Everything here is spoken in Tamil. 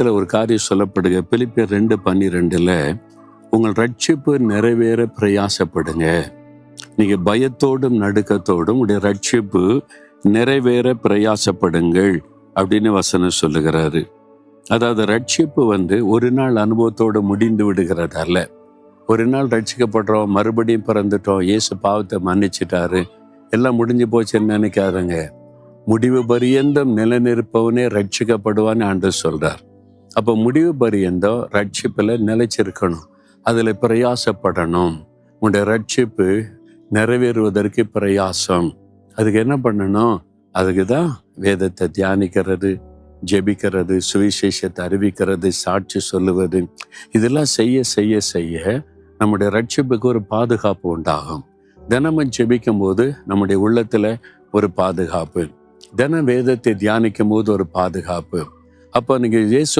வேதத்தில் ஒரு காரியம் சொல்லப்படுங்க. பிலிப்பியர் 2:12 உங்கள் ரட்சிப்பு நிறைவேற பிரயாசப்படுங்க. நீங்க பயத்தோடும் நடுக்கத்தோடும் உடைய ரட்சிப்பு நிறைவேற பிரயாசப்படுங்கள் அப்படின்னு வசனம் சொல்லுகிறாரு. அதாவது ரட்சிப்பு ஒரு நாள் அனுபவத்தோடு முடிந்து விடுகிறது அல்ல. ஒரு நாள் ரட்சிக்கப்படுறோம், மறுபடியும் பிறந்துட்டோம், இயேசு பாவத்தை மன்னிச்சிட்டாரு, எல்லாம் முடிஞ்சு போச்சுன்னு நினைக்காதங்க. முடிவு பரியந்தம் நிலைநிற்பவனே ரட்சிக்கப்படுவான்னு ஆண்டவர் சொல்றார். அப்போ முடிவு பரியந்தம் ரட்சிப்புல நிலைச்சிருக்கணும், அதுல பிரயாசப்படணும். உன்னுடைய ரட்சிப்பு நிறைவேறுவதற்கு பிரயாசம். அதுக்கு என்ன பண்ணணும்? அதுக்கு தான் வேதத்தை தியானிக்கிறது, ஜெபிக்கிறது, சுவிசேஷத்தை அறிவிக்கிறது, சாட்சி சொல்லுவது. இதெல்லாம் செய்ய செய்ய செய்ய நம்முடைய ரட்சிப்புக்கு ஒரு பாதுகாப்பு உண்டாகும். தினமும் ஜெபிக்கும் போது நம்முடைய உள்ளத்துல ஒரு பாதுகாப்பு, தின வேதத்தை தியானிக்கும் போது ஒரு பாதுகாப்பு. அப்போ நீங்க இயேசு